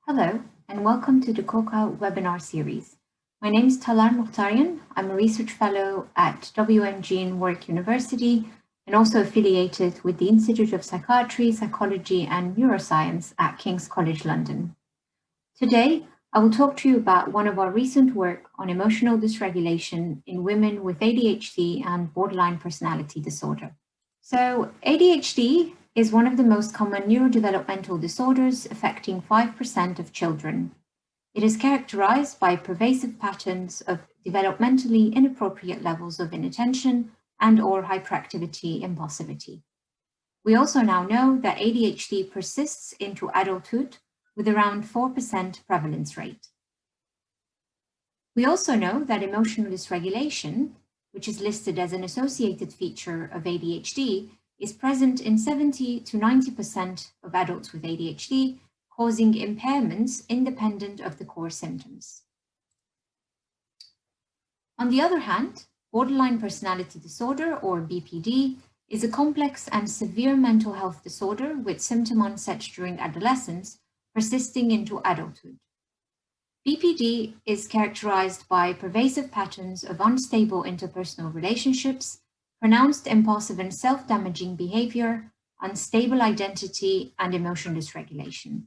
Hello, and welcome to the CoCA Webinar series. My name is Talar Moukhtarian. I'm a research fellow at WMG in Warwick University and also affiliated with the Institute of Psychiatry, Psychology and Neuroscience at King's College London. Today, I will talk to you about one of our recent work on emotional dysregulation in women with ADHD and borderline personality disorder. So ADHD is one of the most common neurodevelopmental disorders affecting 5% of children. It is characterized by pervasive patterns of developmentally inappropriate levels of inattention and/or hyperactivity impulsivity. We also now know that ADHD persists into adulthood with around 4% prevalence rate. We also know that emotional dysregulation, which is listed as an associated feature of ADHD, is present in 70 to 90% of adults with ADHD, causing impairments independent of the core symptoms. On the other hand, borderline personality disorder, or BPD, is a complex and severe mental health disorder with symptom onset during adolescence, persisting into adulthood. BPD is characterized by pervasive patterns of unstable interpersonal relationships, pronounced impulsive and self-damaging behavior, unstable identity, and emotional dysregulation.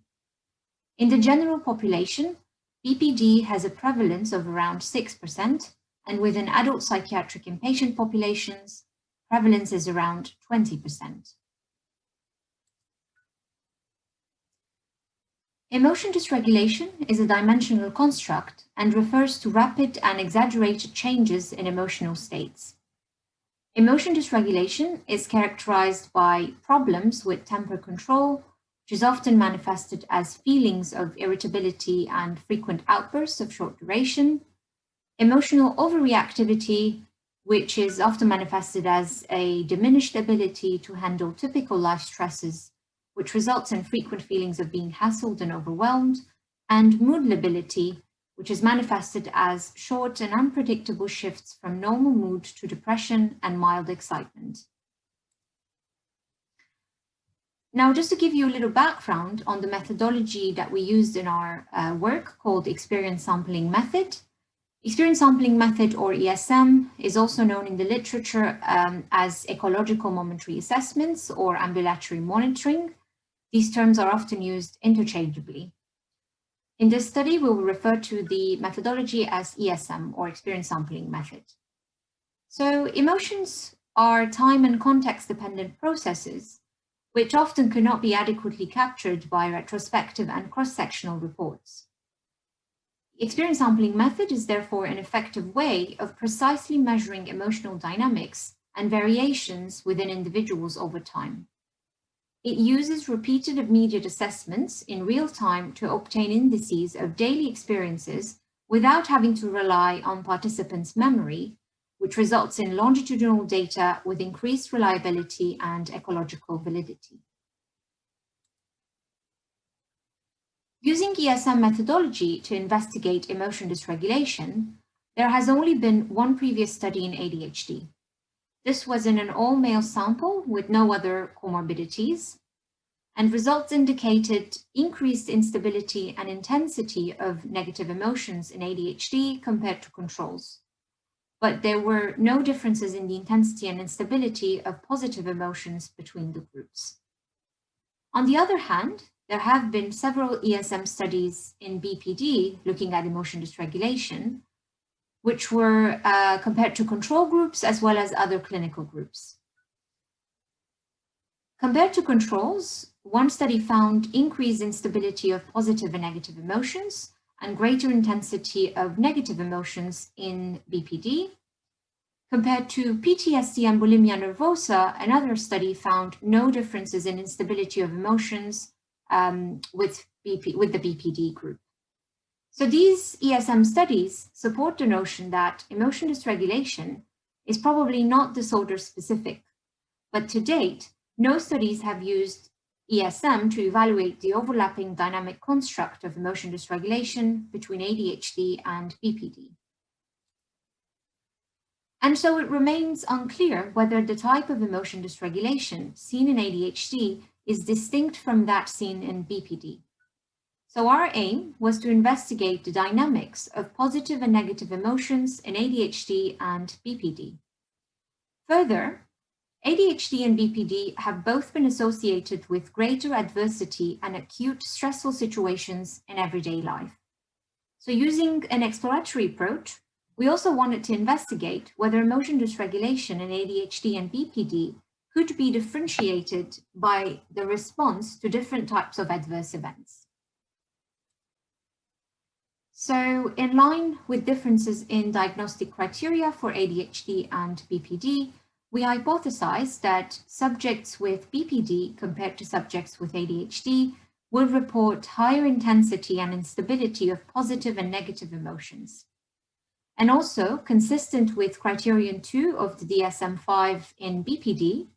In the general population, BPD has a prevalence of around 6%, and within adult psychiatric inpatient populations, prevalence is around 20%. Emotion dysregulation is a dimensional construct and refers to rapid and exaggerated changes in emotional states. Emotion dysregulation is characterized by problems with temper control, which is often manifested as feelings of irritability and frequent outbursts of short duration, emotional overreactivity, which is often manifested as a diminished ability to handle typical life stresses, which results in frequent feelings of being hassled and overwhelmed, and mood lability, which is manifested as short and unpredictable shifts from normal mood to depression and mild excitement. Now, just to give you a little background on the methodology that we used in our work called experience sampling method. Experience sampling method, or ESM, is also known in the literature as ecological momentary assessments or ambulatory monitoring. These terms are often used interchangeably. In this study, we will refer to the methodology as ESM, or experience sampling method. So emotions are time and context-dependent processes, which often cannot be adequately captured by retrospective and cross-sectional reports. The experience sampling method is therefore an effective way of precisely measuring emotional dynamics and variations within individuals over time. It uses repeated immediate assessments in real time to obtain indices of daily experiences without having to rely on participants' memory, which results in longitudinal data with increased reliability and ecological validity. Using ESM methodology to investigate emotion dysregulation, there has only been one previous study in ADHD. This was in an all-male sample with no other comorbidities, and results indicated increased instability and intensity of negative emotions in ADHD compared to controls. But there were no differences in the intensity and instability of positive emotions between the groups. On the other hand, there have been several ESM studies in BPD looking at emotion dysregulation, which were compared to control groups as well as other clinical groups. Compared to controls, one study found increased instability of positive and negative emotions and greater intensity of negative emotions in BPD. Compared to PTSD and bulimia nervosa, another study found no differences in instability of emotions with the BPD group. So these ESM studies support the notion that emotion dysregulation is probably not disorder specific, but to date, no studies have used ESM to evaluate the overlapping dynamic construct of emotion dysregulation between ADHD and BPD. And so it remains unclear whether the type of emotion dysregulation seen in ADHD is distinct from that seen in BPD. So our aim was to investigate the dynamics of positive and negative emotions in ADHD and BPD. Further, ADHD and BPD have both been associated with greater adversity and acute stressful situations in everyday life. So using an exploratory approach, we also wanted to investigate whether emotion dysregulation in ADHD and BPD could be differentiated by the response to different types of adverse events. So in line with differences in diagnostic criteria for ADHD and BPD, we hypothesized that subjects with BPD compared to subjects with ADHD will report higher intensity and instability of positive and negative emotions. And also, consistent with criterion 2 of the DSM-5 in BPD,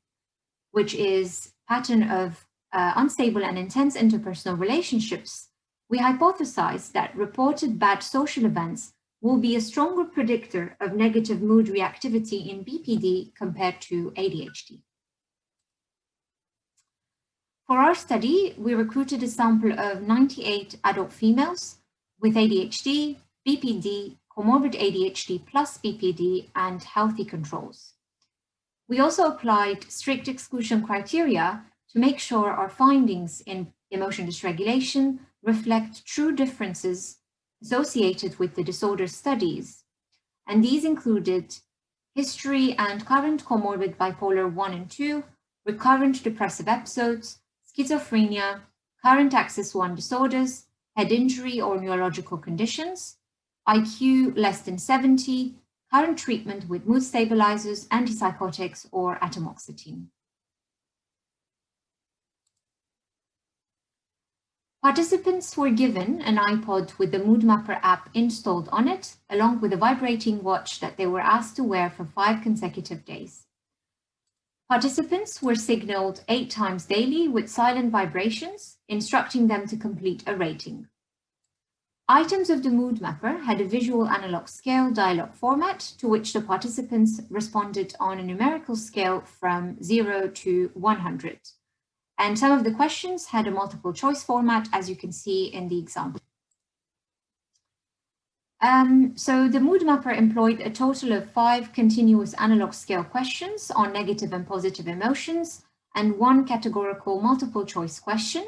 which is pattern of unstable and intense interpersonal relationships, we hypothesized that reported bad social events will be a stronger predictor of negative mood reactivity in BPD compared to ADHD. For our study, we recruited a sample of 98 adult females with ADHD, BPD, comorbid ADHD plus BPD, and healthy controls. We also applied strict exclusion criteria to make sure our findings in emotion dysregulation reflect true differences associated with the disorder studies, and these included history and current comorbid bipolar 1 and 2, recurrent depressive episodes, schizophrenia, current axis 1 disorders, head injury or neurological conditions, IQ less than 70, current treatment with mood stabilizers, antipsychotics, or atomoxetine. Participants were given an iPod with the Mood Mapper app installed on it, along with a vibrating watch that they were asked to wear for 5 consecutive days. Participants were signaled 8 times daily with silent vibrations, instructing them to complete a rating. Items of the Mood Mapper had a visual analog scale dialogue format to which the participants responded on a numerical scale from 0 to 100. And some of the questions had a multiple choice format, as you can see in the example. So the Mood Mapper employed a total of 5 continuous analog scale questions on negative and positive emotions and 1 categorical multiple choice question.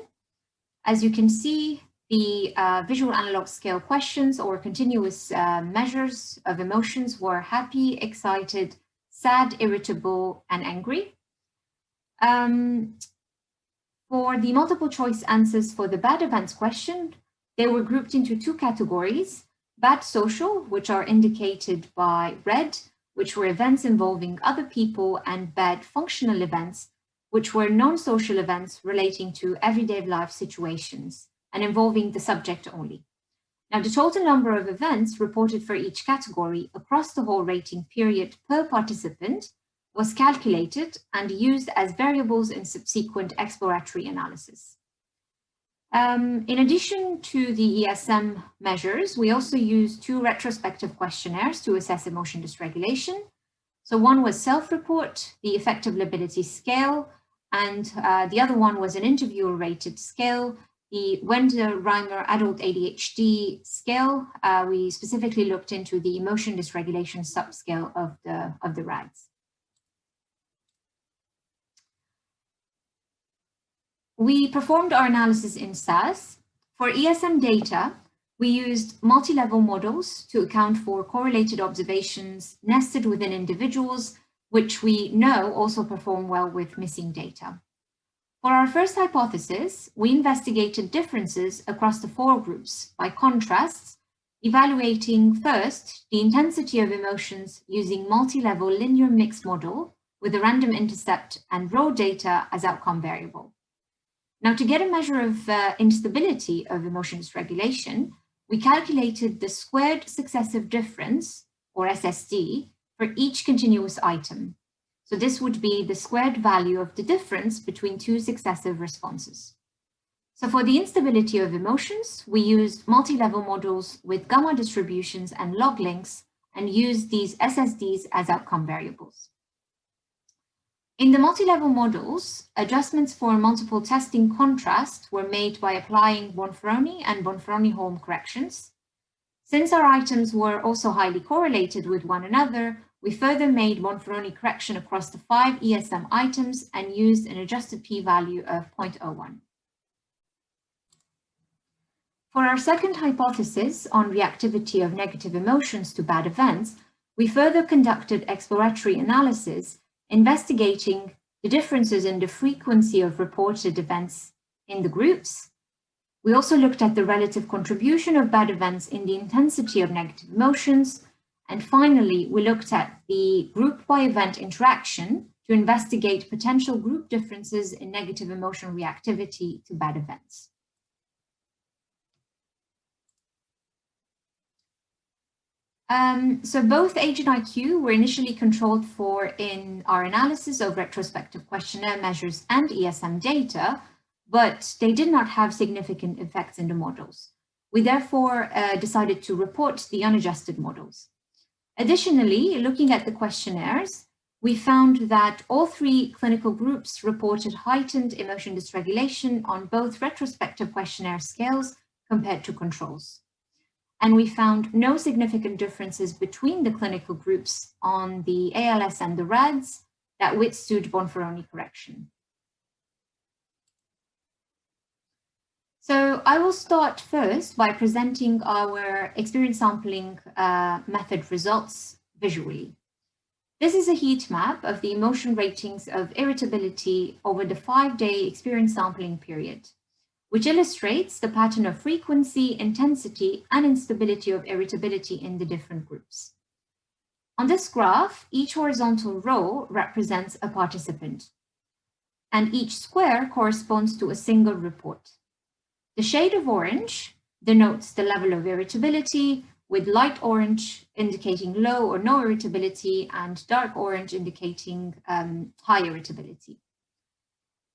As you can see, the visual analog scale questions or continuous measures of emotions were happy, excited, sad, irritable, and angry. For the multiple choice answers for the bad events question, they were grouped into 2 categories: bad social, which are indicated by red, which were events involving other people, and bad functional events, which were non-social events relating to everyday life situations and involving the subject only. Now, the total number of events reported for each category across the whole rating period per participant was calculated and used as variables in subsequent exploratory analysis. In addition to the ESM measures, we also used 2 retrospective questionnaires to assess emotion dysregulation. So one was self-report, the affective lability scale, and the other one was an interviewer-rated scale, the Wender-Reimer Adult ADHD scale. We specifically looked into the emotion dysregulation subscale of the RADS. We performed our analysis in SAS. For ESM data, we used multi-level models to account for correlated observations nested within individuals, which we know also perform well with missing data. For our first hypothesis, we investigated differences across the 4 groups by contrasts, evaluating first the intensity of emotions using multi-level linear mixed model with a random intercept and raw data as outcome variable. Now, to get a measure of instability of emotion dysregulation, we calculated the squared successive difference, or SSD, for each continuous item. So this would be the squared value of the difference between 2 successive responses. So for the instability of emotions, we used multi-level models with gamma distributions and log links and used these SSDs as outcome variables. In the multi-level models, adjustments for multiple testing contrast were made by applying Bonferroni and Bonferroni-Holm corrections. Since our items were also highly correlated with one another, we further made Bonferroni correction across the 5 ESM items and used an adjusted p-value of 0.01. For our second hypothesis on reactivity of negative emotions to bad events, we further conducted exploratory analysis investigating the differences in the frequency of reported events in the groups. We also looked at the relative contribution of bad events in the intensity of negative emotions. And finally, we looked at the group by event interaction to investigate potential group differences in negative emotional reactivity to bad events. So both age and IQ were initially controlled for in our analysis of retrospective questionnaire measures and ESM data, but they did not have significant effects in the models. We therefore decided to report the unadjusted models. Additionally, looking at the questionnaires, we found that all 3 clinical groups reported heightened emotion dysregulation on both retrospective questionnaire scales compared to controls. And we found no significant differences between the clinical groups on the ALS and the RADS that withstood Bonferroni correction. So I will start first by presenting our experience sampling method results visually. This is a heat map of the emotion ratings of irritability over the 5-day experience sampling period, which illustrates the pattern of frequency, intensity, and instability of irritability in the different groups. On this graph, each horizontal row represents a participant, and each square corresponds to a single report. The shade of orange denotes the level of irritability, with light orange indicating low or no irritability and dark orange indicating high irritability.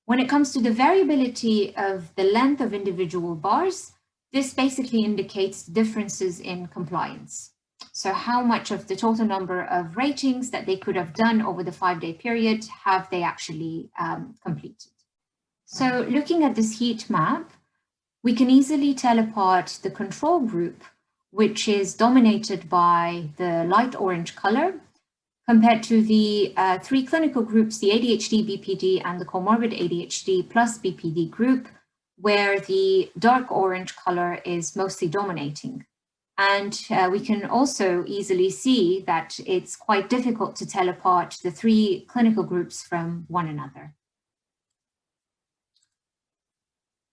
When it comes to the variability of the length of individual bars, this basically indicates differences in compliance. So how much of the total number of ratings that they could have done over the 5-day period have they actually completed? So looking at this heat map, we can easily tell apart the control group, which is dominated by the light orange color, compared to the 3 clinical groups, the ADHD, BPD, and the comorbid ADHD plus BPD group, where the dark orange color is mostly dominating. And we can also easily see that it's quite difficult to tell apart the 3 clinical groups from one another.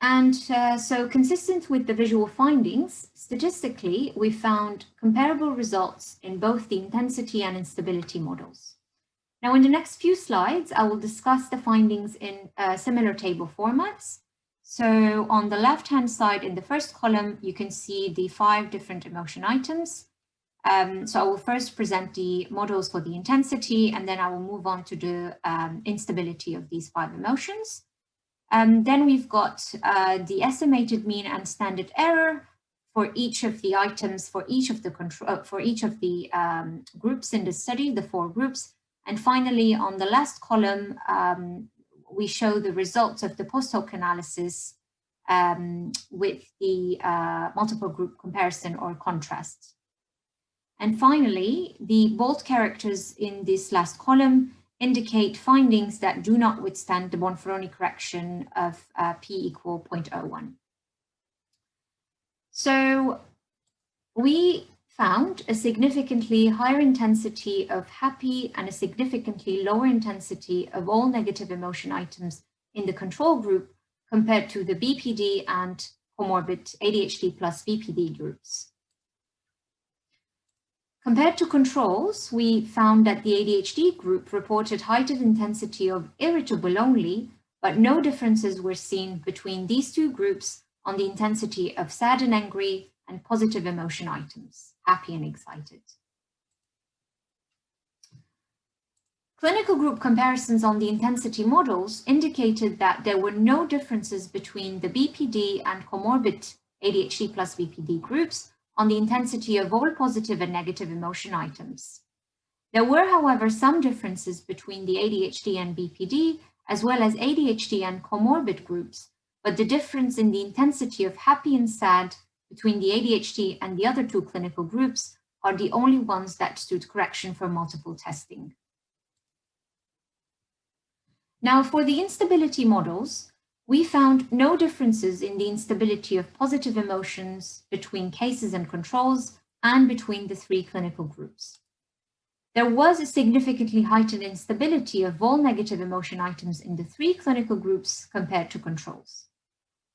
And so consistent with the visual findings, statistically, we found comparable results in both the intensity and instability models. Now, in the next few slides, I will discuss the findings in similar table formats. So on the left-hand side in the first column, you can see the 5 different emotion items. So I will first present the models for the intensity, and then I will move on to the instability of these 5 emotions. Then we've got the estimated mean and standard error for each of the items, for each of the groups in the study, the 4 groups. And finally, on the last column, we show the results of the post hoc analysis with the multiple group comparison or contrast. And finally, the bold characters in this last column indicate findings that do not withstand the Bonferroni correction of p equal 0.01. So we found a significantly higher intensity of happy and a significantly lower intensity of all negative emotion items in the control group compared to the BPD and comorbid ADHD plus BPD groups. Compared to controls, we found that the ADHD group reported heightened intensity of irritable only, but no differences were seen between these 2 groups on the intensity of sad and angry and positive emotion items, happy and excited. Clinical group comparisons on the intensity models indicated that there were no differences between the BPD and comorbid ADHD plus BPD groups on the intensity of all positive and negative emotion items. There were, however, some differences between the ADHD and BPD, as well as ADHD and comorbid groups, but the difference in the intensity of happy and sad between the ADHD and the other two clinical groups are the only ones that stood correction for multiple testing. Now, for the instability models, we found no differences in the instability of positive emotions between cases and controls and between the three clinical groups. There was a significantly heightened instability of all negative emotion items in the three clinical groups compared to controls.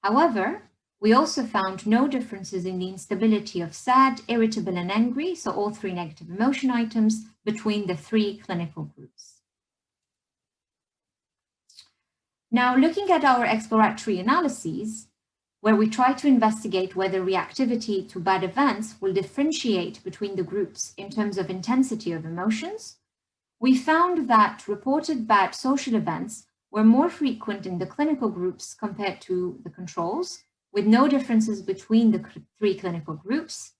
However, we also found no differences in the instability of sad, irritable, and angry, so all three negative emotion items, between the three clinical groups. Now, looking at our exploratory analyses, where we try to investigate whether reactivity to bad events will differentiate between the groups in terms of intensity of emotions, we found that reported bad social events were more frequent in the clinical groups compared to the controls, with no differences between the three clinical groups.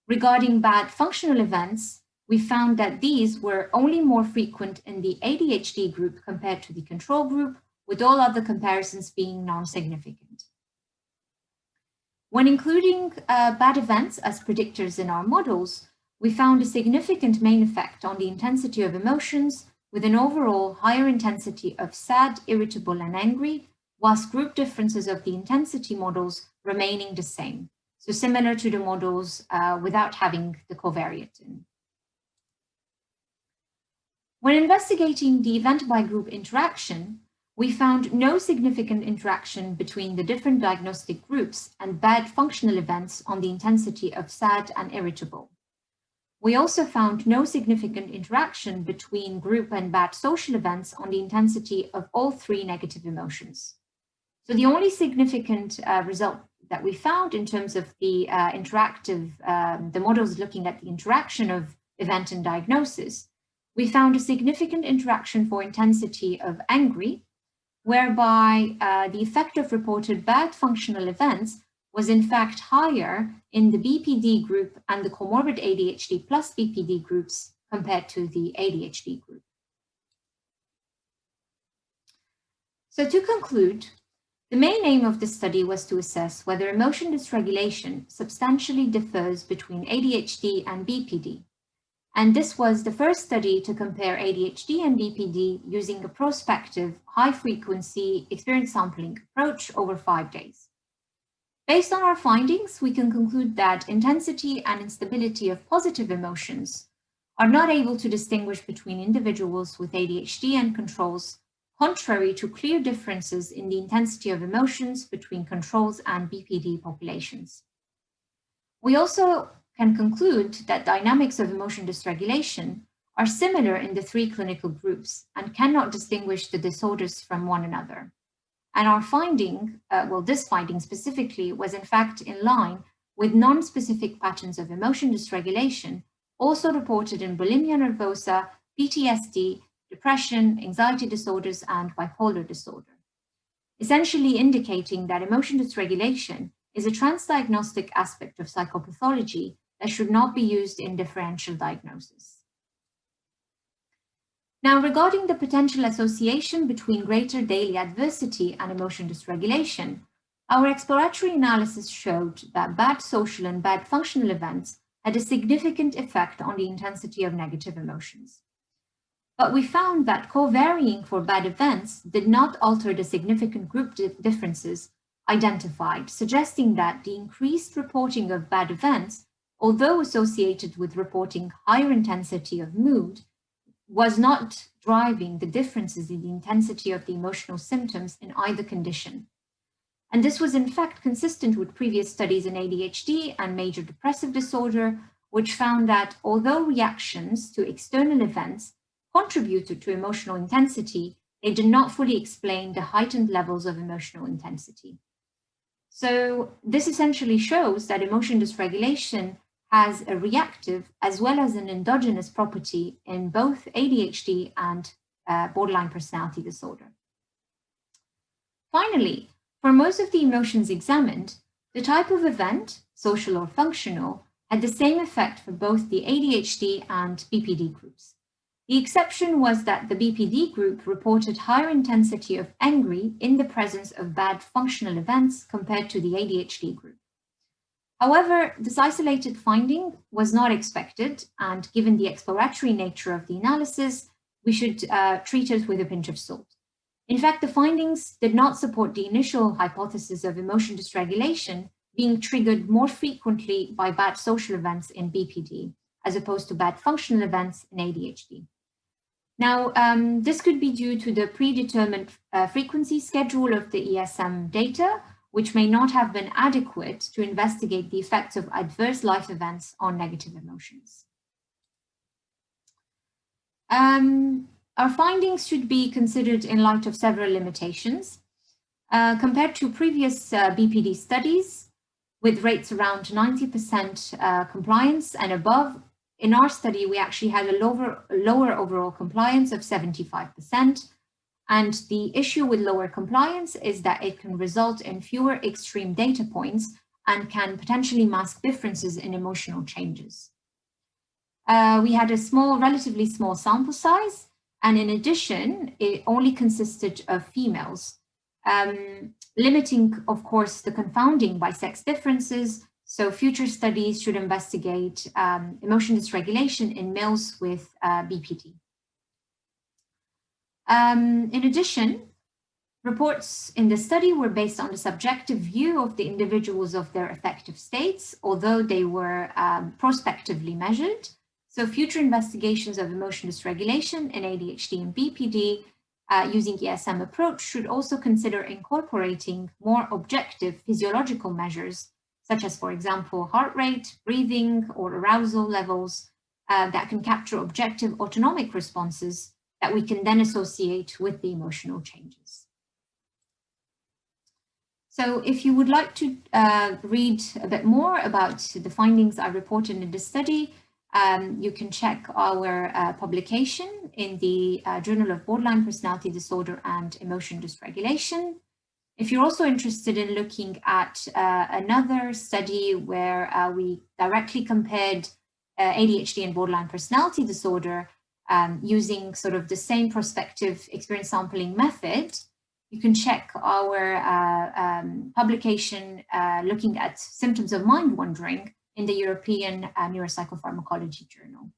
Regarding bad functional events, we found that these were only more frequent in the ADHD group compared to the control group, with all other comparisons being non-significant. When including bad events as predictors in our models, we found a significant main effect on the intensity of emotions, with an overall higher intensity of sad, irritable, and angry, whilst group differences of the intensity models remaining the same. So similar to the models without having the covariate in. When investigating the event by group interaction, we found no significant interaction between the different diagnostic groups and bad functional events on the intensity of sad and irritable. We also found no significant interaction between group and bad social events on the intensity of all three negative emotions. So the only significant result that we found in terms of the the models looking at the interaction of event and diagnosis, we found a significant interaction for intensity of angry, whereby the effect of reported bad functional events was in fact higher in the BPD group and the comorbid ADHD plus BPD groups compared to the ADHD group. So to conclude, the main aim of this study was to assess whether emotion dysregulation substantially differs between ADHD and BPD. And this was the first study to compare ADHD and BPD using a prospective, high-frequency experience sampling approach over 5 days. Based on our findings, we can conclude that intensity and instability of positive emotions are not able to distinguish between individuals with ADHD and controls, contrary to clear differences in the intensity of emotions between controls and BPD populations. We also can conclude that dynamics of emotion dysregulation are similar in the three clinical groups and cannot distinguish the disorders from one another. And our finding, this finding specifically, was in fact in line with non-specific patterns of emotion dysregulation also reported in bulimia nervosa, PTSD, depression, anxiety disorders, and bipolar disorder, essentially indicating that emotion dysregulation is a trans-diagnostic aspect of psychopathology that should not be used in differential diagnosis. Now, regarding the potential association between greater daily adversity and emotion dysregulation, our exploratory analysis showed that bad social and bad functional events had a significant effect on the intensity of negative emotions. But we found that co-varying for bad events did not alter the significant group differences identified, suggesting that the increased reporting of bad events, although associated with reporting higher intensity of mood, was not driving the differences in the intensity of the emotional symptoms in either condition. And this was in fact consistent with previous studies in ADHD and major depressive disorder, which found that although reactions to external events contributed to emotional intensity, they did not fully explain the heightened levels of emotional intensity. So this essentially shows that emotion dysregulation has a reactive as well as an endogenous property in both ADHD and borderline personality disorder. Finally, for most of the emotions examined, the type of event, social or functional, had the same effect for both the ADHD and BPD groups. The exception was that the BPD group reported higher intensity of angry in the presence of bad functional events compared to the ADHD group. However, this isolated finding was not expected, and given the exploratory nature of the analysis, we should treat it with a pinch of salt. In fact, the findings did not support the initial hypothesis of emotion dysregulation being triggered more frequently by bad social events in BPD, as opposed to bad functional events in ADHD. Now, this could be due to the predetermined frequency schedule of the ESM data, which may not have been adequate to investigate the effects of adverse life events on negative emotions. Our findings should be considered in light of several limitations. Compared to previous BPD studies, with rates around 90% compliance and above, in our study, we actually had a lower overall compliance of 75%. And the issue with lower compliance is that it can result in fewer extreme data points and can potentially mask differences in emotional changes. We had a relatively small sample size, and in addition, it only consisted of females, limiting, of course, the confounding by sex differences. So future studies should investigate emotion dysregulation in males with BPD. In addition, reports in the study were based on the subjective view of the individuals of their affective states, although they were prospectively measured. So future investigations of emotion dysregulation in ADHD and BPD using ESM approach should also consider incorporating more objective physiological measures, such as, for example, heart rate, breathing, or arousal levels that can capture objective autonomic responses that we can then associate with the emotional changes. So if you would like to read a bit more about the findings I reported in this study, you can check our publication in the Journal of Borderline Personality Disorder and Emotion Dysregulation. If you're also interested in looking at another study where we directly compared ADHD and borderline personality disorder using sort of the same prospective experience sampling method, you can check our publication looking at symptoms of mind wandering in the European Neuropsychopharmacology Journal.